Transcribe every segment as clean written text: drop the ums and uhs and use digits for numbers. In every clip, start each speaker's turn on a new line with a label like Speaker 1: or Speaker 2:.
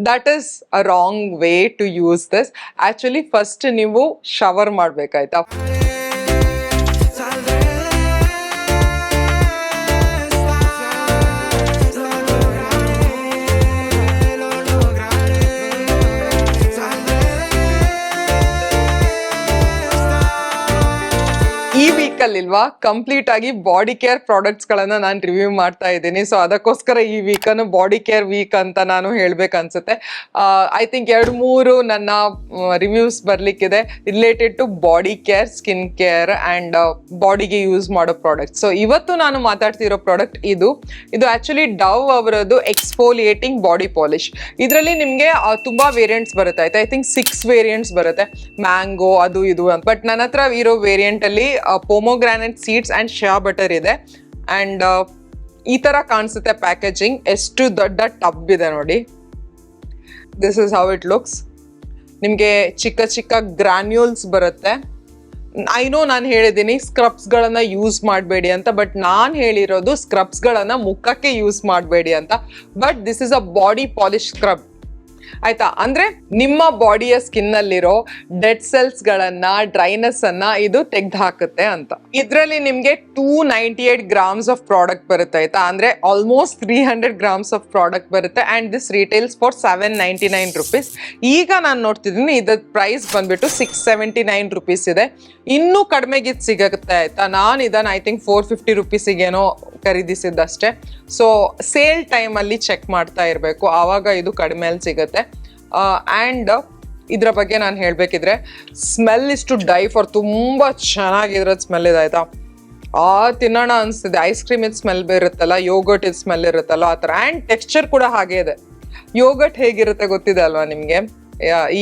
Speaker 1: That is a wrong way to use this. Actually first ನೀವು shower ಮಾಡ್ಬೇಕಾಯ್ತಾ. ಈ ವೀಕಲ್ಲಿಲ್ವಾ ಕಂಪ್ಲೀಟ್ ಆಗಿ ಬಾಡಿ ಕೇರ್ ಪ್ರಾಡಕ್ಟ್ಸ್ ಗಳನ್ನ ನಾನು ರಿವ್ಯೂ ಮಾಡ್ತಾ ಇದ್ದೀನಿ. ಸೊ ಅದಕ್ಕೋಸ್ಕರ ಈ ವೀಕನ್ನು ಬಾಡಿ ಕೇರ್ ವೀಕ್ ಅಂತ ನಾನು ಹೇಳ್ಬೇಕನ್ಸುತ್ತೆ. ಐ ಥಿಂಕ್ 2-3 ನನ್ನ ರಿವ್ಯೂಸ್ ಬರ್ಲಿಕ್ಕಿದೆ related to body care, skin care and ಬಾಡಿಗೆ ಯೂಸ್ ಮಾಡೋ ಪ್ರಾಡಕ್ಟ್. ಸೊ ಇವತ್ತು ನಾನು ಮಾತಾಡ್ತಿರೋ ಪ್ರಾಡಕ್ಟ್ ಇದು ಆಕ್ಚುಲಿ ಡವ್ ಅವರದ್ದು ಎಕ್ಸ್ಫೋಲಿಯೇಟಿಂಗ್ ಬಾಡಿ ಪಾಲಿಶ್. ಇದರಲ್ಲಿ ನಿಮಗೆ ತುಂಬಾ ವೇರಿಯಂಟ್ಸ್ ಬರುತ್ತೆ ಆಯ್ತಾ. ಐ ಥಿಂಕ್ 6 ವೇರಿಯಂಟ್ಸ್ ಬರುತ್ತೆ, ಮ್ಯಾಂಗೋ ಅದು ಇದು ಅಂತ. ಬಟ್ ನನ್ನ ಹತ್ರ ಇರೋ ವೇರಿಯಂಟ್ ಅಲ್ಲಿ pomegranate seeds and Shia butter ಇದೆ. ಅಂಡ್ ಈ ತರ ಕಾಣಿಸುತ್ತೆ ಪ್ಯಾಕೇಜಿಂಗ್. ಎಷ್ಟು ದೊಡ್ಡ ಟಬ್ ಇದೆ ನೋಡಿ. This is how it looks. ನಿಮಗೆ ಚಿಕ್ಕ ಚಿಕ್ಕ ಗ್ರಾನ್ಯೂಲ್ಸ್ ಬರುತ್ತೆ. ಐ ನೋ ನಾನು ಹೇಳಿದ್ದೀನಿ ಸ್ಕ್ರಬ್ಸ್ಗಳನ್ನ ಯೂಸ್ ಮಾಡಬೇಡಿ ಅಂತ, ಬಟ್ ನಾನು ಹೇಳಿರೋದು ಸ್ಕ್ರಬ್ಸ್ಗಳನ್ನ ಮುಖಕ್ಕೆ ಯೂಸ್ ಮಾಡಬೇಡಿ ಅಂತ. But this is a body polish scrub ಆಯ್ತಾ. ಅಂದ್ರೆ ನಿಮ್ಮ ಬಾಡಿಯ ಸ್ಕಿನ್ ಅಲ್ಲಿರೋ ಡೆಡ್ ಸೆಲ್ಸ್ ಗಳನ್ನ, ಡ್ರೈನೆಸ್ ಅನ್ನ ಇದು ತೆಗ್ದು ಹಾಕುತ್ತೆ ಅಂತ. ಇದ್ರಲ್ಲಿ ನಿಮ್ಗೆ 298 ಗ್ರಾಮ್ಸ್ ಆಫ್ ಪ್ರಾಡಕ್ಟ್ ಬರುತ್ತೆ ಆಯ್ತಾ. ಅಂದ್ರೆ ಆಲ್ಮೋಸ್ಟ್ 300 ಗ್ರಾಮ್ಸ್ ಆಫ್ ಪ್ರಾಡಕ್ಟ್ ಬರುತ್ತೆ. And this retails for 799 rupees. ಈಗ ನಾನು ನೋಡ್ತಿದ್ದೀನಿ ಇದ್ರ ಪ್ರೈಸ್ ಬಂದ್ಬಿಟ್ಟು 679 ರುಪೀಸ್ ಇದೆ. ಇನ್ನೂ ಕಡಿಮೆಗೆ ಸಿಗುತ್ತೆ ಆಯ್ತಾ. ನಾನು ಇದನ್ನ ಐ ಥಿಂಕ್ 450 ರುಪೀಸಿಗೇನೋ ಖರೀದಿಸಿದ್ದಷ್ಟೇ. ಸೊ ಸೇಲ್ ಟೈಮ್ ಅಲ್ಲಿ ಚೆಕ್ ಮಾಡ್ತಾ ಇರಬೇಕು, ಆವಾಗ ಇದು ಕಡಿಮೆಯಲ್ಲಿ ಸಿಗುತ್ತೆ. ಆ್ಯಂಡ್ ಇದ್ರ ಬಗ್ಗೆ ನಾನು ಹೇಳಬೇಕಿದ್ರೆ smell is to die for. ತುಂಬ ಚೆನ್ನಾಗಿರೋದು ಸ್ಮೆಲ್ ಇದೆ ಆಯ್ತಾ. ತಿನ್ನೋಣ ಅನಿಸ್ತಿದೆ. ಐಸ್ ಕ್ರೀಮ್ ಇದು ಸ್ಮೆಲ್ ಇರುತ್ತಲ್ಲ, ಯೋಗರ್ಟ್ ಇದು ಸ್ಮೆಲ್ ಇರುತ್ತಲ್ಲ ಆ ಥರ. ಆ್ಯಂಡ್ ಟೆಕ್ಸ್ಚರ್ ಕೂಡ ಹಾಗೆ ಇದೆ. ಯೋಗರ್ಟ್ ಹೇಗಿರುತ್ತೆ ಗೊತ್ತಿದೆ ಅಲ್ವಾ ನಿಮಗೆ.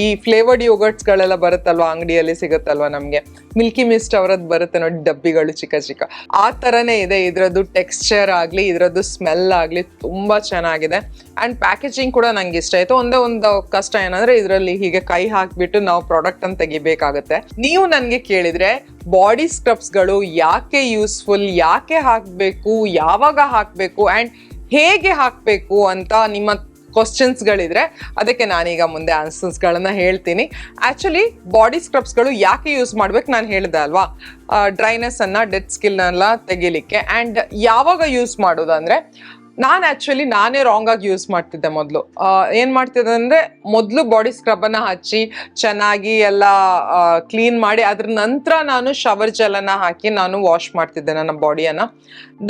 Speaker 1: ಈ ಫ್ಲೇವರ್ಡ್ ಯೋಗರ್ಟ್ಸ್ಗಳೆಲ್ಲ ಬರುತ್ತಲ್ವಾ, ಅಂಗಡಿಯಲ್ಲಿ ಸಿಗುತ್ತಲ್ವಾ ನಮಗೆ. ಮಿಲ್ಕಿ ಮಿಸ್ಟ್ ಅವರದ್ದು ಬರುತ್ತೆ ನೋಡಿ ಡಬ್ಬಿಗಳು ಚಿಕ್ಕ ಚಿಕ್ಕ, ಆ ಥರನೇ ಇದೆ ಇದರದ್ದು ಟೆಕ್ಸ್ಚರ್ ಆಗಲಿ, ಇದರದ್ದು ಸ್ಮೆಲ್ ಆಗಲಿ ತುಂಬ ಚೆನ್ನಾಗಿದೆ. ಆ್ಯಂಡ್ ಪ್ಯಾಕೇಜಿಂಗ್ ಕೂಡ ನಂಗೆ ಇಷ್ಟ ಆಯಿತು. ಒಂದೇ ಒಂದು ಕಷ್ಟ ಏನಂದರೆ ಇದರಲ್ಲಿ ಹೀಗೆ ಕೈ ಹಾಕಿಬಿಟ್ಟು ನಾವು ಪ್ರಾಡಕ್ಟನ್ನು ತೆಗಿಬೇಕಾಗುತ್ತೆ. ನೀವು ನನಗೆ ಕೇಳಿದರೆ ಬಾಡಿ ಸ್ಕ್ರಬ್ಸ್ಗಳು ಯಾಕೆ ಯೂಸ್ಫುಲ್, ಯಾಕೆ ಹಾಕಬೇಕು, ಯಾವಾಗ ಹಾಕಬೇಕು ಆ್ಯಂಡ್ ಹೇಗೆ ಹಾಕಬೇಕು ಅಂತ ನಿಮ್ಮ ಕ್ವಶನ್ಸ್ಗಳಿದ್ರೆ ಅದಕ್ಕೆ ನಾನೀಗ ಮುಂದೆ ಆನ್ಸರ್ಸ್ಗಳನ್ನ ಹೇಳ್ತೀನಿ. ಆ್ಯಕ್ಚುಲಿ ಬಾಡಿ ಸ್ಕ್ರಬ್ಸ್ಗಳು ಯಾಕೆ ಯೂಸ್ ಮಾಡ್ಬೇಕು ನಾನು ಹೇಳಿದೆ ಅಲ್ವಾ, ಡ್ರೈನೆಸ್ ಅನ್ನ, ಡೆಡ್ ಸ್ಕಿನ್ ಎಲ್ಲ ತೆಗಿಲಿಕ್ಕೆ. ಆ್ಯಂಡ್ ಯಾವಾಗ ಯೂಸ್ ಮಾಡೋದು ಅಂದರೆ ನಾನೇ ರಾಂಗ್ ಆಗಿ ಯೂಸ್ ಮಾಡ್ತಿದ್ದೆ ಮೊದಲು. ಏನು ಮಾಡ್ತಿದ್ದೆ ಅಂದರೆ ಮೊದಲು ಬಾಡಿ ಸ್ಕ್ರಬ್ಬನ್ನು ಹಚ್ಚಿ ಚೆನ್ನಾಗಿ ಎಲ್ಲ ಕ್ಲೀನ್ ಮಾಡಿ ಅದ್ರ ನಂತರ ನಾನು ಶವರ್ ಜೆಲನ್ನು ಹಾಕಿ ನಾನು ವಾಶ್ ಮಾಡ್ತಿದ್ದೆ ನನ್ನ ಬಾಡಿಯನ್ನು.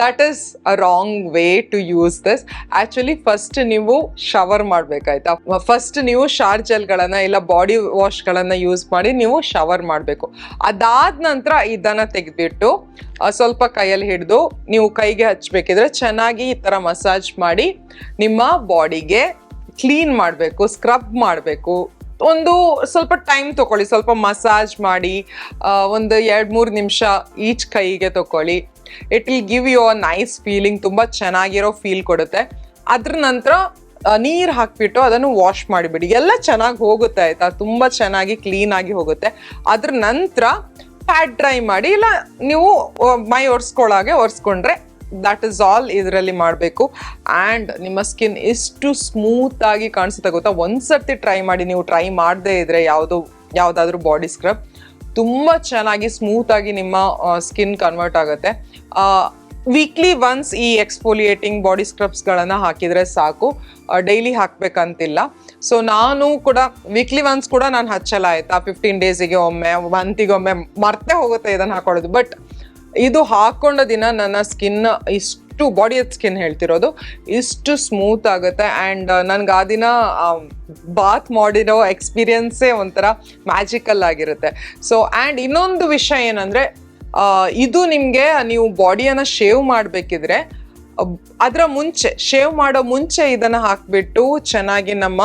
Speaker 1: That is a wrong way to use this. Actually first ನೀವು ಶವರ್ ಮಾಡಬೇಕಾಯ್ತಾ. ಫಸ್ಟ್ ನೀವು ಶಾರ್ ಜೆಲ್ಗಳನ್ನು ಇಲ್ಲ ಬಾಡಿ ವಾಶ್ಗಳನ್ನು ಯೂಸ್ ಮಾಡಿ ನೀವು ಶವರ್ ಮಾಡಬೇಕು. ಅದಾದ ನಂತರ ಇದನ್ನು ತೆಗೆದ್ಬಿಟ್ಟು ಸ್ವಲ್ಪ ಕೈಯಲ್ಲಿ ಹಿಡಿದು ನೀವು ಕೈಗೆ ಹಚ್ಚಬೇಕಿದ್ರೆ ಚೆನ್ನಾಗಿ ಈ ಥರ ಮಸಾಜ್ ಮಾಡಿ ನಿಮ್ಮ ಬಾಡಿಗೆ ಕ್ಲೀನ್ ಮಾಡಬೇಕು, ಸ್ಕ್ರಬ್ ಮಾಡಬೇಕು. ಒಂದು ಸ್ವಲ್ಪ ಟೈಮ್ ತಗೊಳ್ಳಿ, ಸ್ವಲ್ಪ ಮಸಾಜ್ ಮಾಡಿ ಒಂದು 2-3 ನಿಮಿಷ ಈಚ್ ಕೈಗೆ ತಗೊಳ್ಳಿ. It will give you a nice feeling, ತುಂಬ ಚೆನ್ನಾಗಿರೋ ಫೀಲ್ ಕೊಡುತ್ತೆ. ಅದ್ರ ನಂತರ ನೀರು ಹಾಕ್ಬಿಟ್ಟು ಅದನ್ನು ವಾಶ್ ಮಾಡಿಬಿಡಿ. ಎಲ್ಲ ಚೆನ್ನಾಗಿ ಹೋಗುತ್ತೆ ಆಯಿತಾ, ತುಂಬ ಚೆನ್ನಾಗಿ ಕ್ಲೀನಾಗಿ ಹೋಗುತ್ತೆ. ಅದ್ರ ನಂತರ ಪ್ಯಾಡ್ ಡ್ರೈ ಮಾಡಿ, ಇಲ್ಲ ನೀವು ಮೈ ಒರೆಸ್ಕೊಂಡ್ರೆ ದಟ್ ಇಸ್ ಆಲ್ ಇದರಲ್ಲಿ ಮಾಡಬೇಕು. ಆ್ಯಂಡ್ ನಿಮ್ಮ ಸ್ಕಿನ್ ಎಷ್ಟು ಸ್ಮೂತಾಗಿ ಕಾಣಿಸುತ್ತೆ ಗೊತ್ತಾ. ಒಂದ್ಸರ್ತಿ ಟ್ರೈ ಮಾಡಿ, ನೀವು ಟ್ರೈ ಮಾಡದೇ ಇದ್ರೆ ಯಾವುದಾದ್ರೂ ಬಾಡಿ ಸ್ಕ್ರಬ್ ತುಂಬ ಚೆನ್ನಾಗಿ ಸ್ಮೂತಾಗಿ ನಿಮ್ಮ ಸ್ಕಿನ್ ಕನ್ವರ್ಟ್ ಆಗುತ್ತೆ. ವೀಕ್ಲಿ ಒನ್ಸ್ ಈ ಎಕ್ಸ್ಫೋಲಿಯೇಟಿಂಗ್ ಬಾಡಿ ಸ್ಕ್ರಬ್ಸ್ಗಳನ್ನು ಹಾಕಿದರೆ ಸಾಕು, ಡೈಲಿ ಹಾಕಬೇಕಂತಿಲ್ಲ. ಸೊ ನಾನು ಕೂಡ ವೀಕ್ಲಿ ಒನ್ಸ್ ಕೂಡ ನಾನು ಹಚ್ಚಲ್ಲ ಆಯಿತಾ. 15 ಡೇಸಿಗೆ ಒಮ್ಮೆ, ಮಂತಿಗೊಮ್ಮೆ ಮರ್ತೇ ಹೋಗುತ್ತೆ ಇದನ್ನು ಹಾಕೊಳ್ಳೋದು. ಬಟ್ ಇದು ಹಾಕೊಂಡ ದಿನ ನನ್ನ ಸ್ಕಿನ್ ಇಷ್ಟು, ಬಾಡಿಯ ಸ್ಕಿನ್ ಹೇಳ್ತಿರೋದು, ಇಷ್ಟು ಸ್ಮೂತ್ ಆಗುತ್ತೆ. ಆ್ಯಂಡ್ ನನಗೆ ಆ ದಿನ ಬಾತ್ ಮಾಡಿರೋ ಎಕ್ಸ್ಪೀರಿಯನ್ಸೇ ಒಂಥರ ಮ್ಯಾಜಿಕಲ್ ಆಗಿರುತ್ತೆ. ಸೊ ಆ್ಯಂಡ್ ಇನ್ನೊಂದು ವಿಷಯ ಏನಂದರೆ, ಇದು ನಿಮಗೆ ನೀವು ಬಾಡಿಯನ್ನು ಶೇವ್ ಮಾಡಬೇಕಿದ್ರೆ ಅದರ ಮುಂಚೆ, ಶೇವ್ ಮಾಡೋ ಮುಂಚೆ ಇದನ್ನು ಹಾಕಿಬಿಟ್ಟು ಚೆನ್ನಾಗಿ ನಮ್ಮ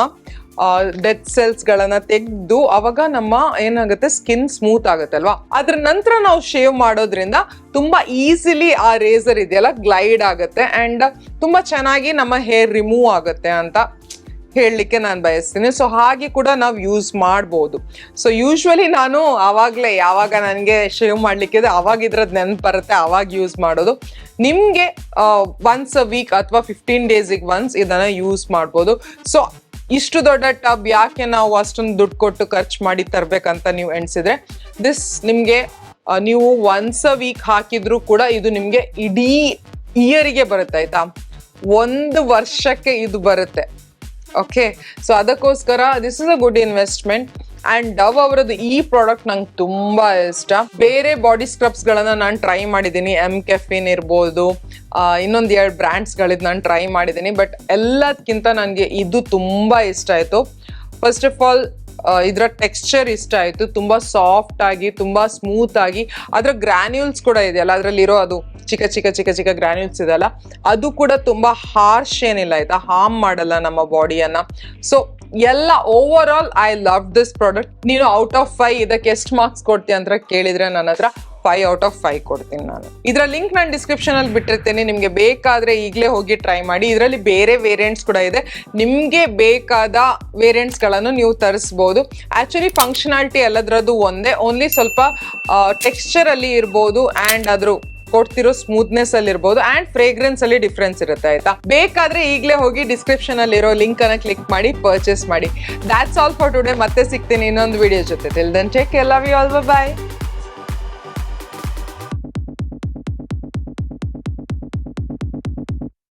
Speaker 1: ಡೆಡ್ ಸೆಲ್ಸ್ಗಳನ್ನು ತೆಗೆದು ಅವಾಗ ನಮ್ಮ ಏನಾಗುತ್ತೆ ಸ್ಕಿನ್ ಸ್ಮೂತ್ ಆಗುತ್ತೆ ಅಲ್ವಾ. ಅದ್ರ ನಂತರ ನಾವು ಶೇವ್ ಮಾಡೋದ್ರಿಂದ ತುಂಬ ಈಸಿಲಿ ಆ ರೇಸರ್ ಇದೆಯಲ್ಲ ಗ್ಲೈಡ್ ಆಗುತ್ತೆ ಆ್ಯಂಡ್ ತುಂಬ ಚೆನ್ನಾಗಿ ನಮ್ಮ ಹೇರ್ ರಿಮೂವ್ ಆಗುತ್ತೆ ಅಂತ ಹೇಳಲಿಕ್ಕೆ ನಾನು ಬಯಸ್ತೀನಿ. ಸೊ ಹಾಗೆ ಕೂಡ ನಾವು ಯೂಸ್ ಮಾಡ್ಬೋದು. ಸೊ ಯೂಶ್ವಲಿ ನಾನು ಯಾವಾಗ ನನಗೆ ಶೇವ್ ಮಾಡಲಿಕ್ಕಿದೆ ಆವಾಗ ಇದ್ರದ್ದು ನೆನಪು ಬರುತ್ತೆ, ಆವಾಗ ಯೂಸ್ ಮಾಡೋದು. ನಿಮಗೆ ಒನ್ಸ್ ಅ ವೀಕ್ ಅಥವಾ 15 ಡೇಸಿಗೆ ಒನ್ಸ್ ಇದನ್ನು ಯೂಸ್ ಮಾಡ್ಬೋದು. ಸೊ ಇಷ್ಟು ದೊಡ್ಡ ಟಬ್ ಯಾಕೆ ನಾವು ಅಷ್ಟೊಂದು ದುಡ್ಡು ಕೊಟ್ಟು ಖರ್ಚು ಮಾಡಿ ತರಬೇಕಂತ ನೀವು ಎಣಿಸಿದ್ರೆ, ದಿಸ್ ನಿಮಗೆ ನೀವು ಒನ್ಸ್ ಅ ವೀಕ್ ಹಾಕಿದ್ರು ಕೂಡ ಇದು ನಿಮಗೆ ಇಡೀ ಇಯರಿಗೆ ಬರುತ್ತೆ ಆಯ್ತಾ, 1 ವರ್ಷಕ್ಕೆ ಇದು ಬರುತ್ತೆ. ಓಕೆ, ಸೊ ಅದಕ್ಕೋಸ್ಕರ this is a good investment. And Dove ಅವರದ್ದು ಈ ಪ್ರಾಡಕ್ಟ್ ನಂಗೆ ತುಂಬಾ ಇಷ್ಟ. ಬೇರೆ ಬಾಡಿ ಸ್ಕ್ರಬ್ಸ್ಗಳನ್ನ ನಾನು ಟ್ರೈ ಮಾಡಿದ್ದೀನಿ, ಕೆಫಿನ್ ಇರ್ಬೋದು, ಇನ್ನೊಂದು 2 ಬ್ರ್ಯಾಂಡ್ಸ್ಗಳಿದ್ದು ನಾನು ಟ್ರೈ ಮಾಡಿದ್ದೀನಿ. ಬಟ್ ಎಲ್ಲದಕ್ಕಿಂತ ನನಗೆ ಇದು ತುಂಬಾ ಇಷ್ಟ ಆಯಿತು. ಫಸ್ಟ್ ಆಫ್ ಆಲ್ ಇದರ ಟೆಕ್ಸ್ಚರ್ ಇಷ್ಟ ಆಯಿತು, ತುಂಬ ಸಾಫ್ಟ್ ಆಗಿ, ತುಂಬ ಸ್ಮೂತ್ ಆಗಿ. ಅದರ ಗ್ರ್ಯಾನ್ಯೂಲ್ಸ್ ಕೂಡ ಇದೆಯಲ್ಲ, ಅದರಲ್ಲಿರೋ ಅದು ಚಿಕ್ಕ ಚಿಕ್ಕ ಚಿಕ್ಕ ಚಿಕ್ಕ ಗ್ರ್ಯಾನ್ಯೂಲ್ಸ್ ಇದೆಯಲ್ಲ, ಅದು ಕೂಡ ತುಂಬ ಹಾರ್ಶ್ ಏನಿಲ್ಲ ಆಯ್ತಾ, ಹಾರ್ಮ್ ಮಾಡಲ್ಲ ನಮ್ಮ ಬಾಡಿಯನ್ನ. ಸೊ ಎಲ್ಲ over all I love this product. ನೀನು ಔಟ್ ಆಫ್ 5 ಇದಕ್ಕೆ ಎಷ್ಟು ಮಾರ್ಕ್ಸ್ ಕೊಡ್ತೀಯ ಅಂತ ಕೇಳಿದ್ರೆ ನನ್ನ ಹತ್ರ 5 ಔಟ್ ಆಫ್ 5 ಕೊಡ್ತೀನಿ ನಾನು. ಇದರ ಲಿಂಕ್ ನಾನು ಡಿಸ್ಕ್ರಿಪ್ಷನ್ ಅಲ್ಲಿ ಬಿಟ್ಟಿರ್ತೇನೆ, ನಿಮಗೆ ಬೇಕಾದ್ರೆ ಈಗಲೇ ಹೋಗಿ ಟ್ರೈ ಮಾಡಿ. ಇದರಲ್ಲಿ ಬೇರೆ ವೇರಿಯಂಟ್ಸ್ ಕೂಡ ಇದೆ, ನಿಮಗೆ ಬೇಕಾದ ವೇರಿಯಂಟ್ಸ್ ಗಳನ್ನು ನೀವು ತರಿಸ್ಬೋದು. ಆಕ್ಚುಲಿ ಫಂಕ್ಷನಾಲಿಟಿ ಎಲ್ಲದರದ್ದು ಒಂದೇ, ಓನ್ಲಿ ಸ್ವಲ್ಪ ಟೆಕ್ಸ್ಚರ್ ಅಲ್ಲಿ ಇರ್ಬೋದು ಅಂಡ್ ಅದ್ರ ಕೊಡ್ತಿರೋ ಸ್ಮೂತ್ನೆಸ್ ಅಲ್ಲಿ ಇರ್ಬೋದು ಅಂಡ್ ಫ್ರೇಗ್ರೆನ್ಸ್ ಅಲ್ಲಿ ಡಿಫ್ರೆನ್ಸ್ ಇರುತ್ತೆ ಆಯ್ತಾ. ಬೇಕಾದ್ರೆ ಈಗಲೇ ಹೋಗಿ ಡಿಸ್ಕ್ರಿಪ್ಷನ್ ಅಲ್ಲಿ ಇರೋ ಲಿಂಕ್ ಅನ್ನ ಕ್ಲಿಕ್ ಮಾಡಿ ಪರ್ಚೇಸ್ ಮಾಡಿ. That's all for today. ಮತ್ತೆ ಸಿಗ್ತೀನಿ ಇನ್ನೊಂದು ವಿಡಿಯೋ ಜೊತೆ. Till then take care, love you all, by.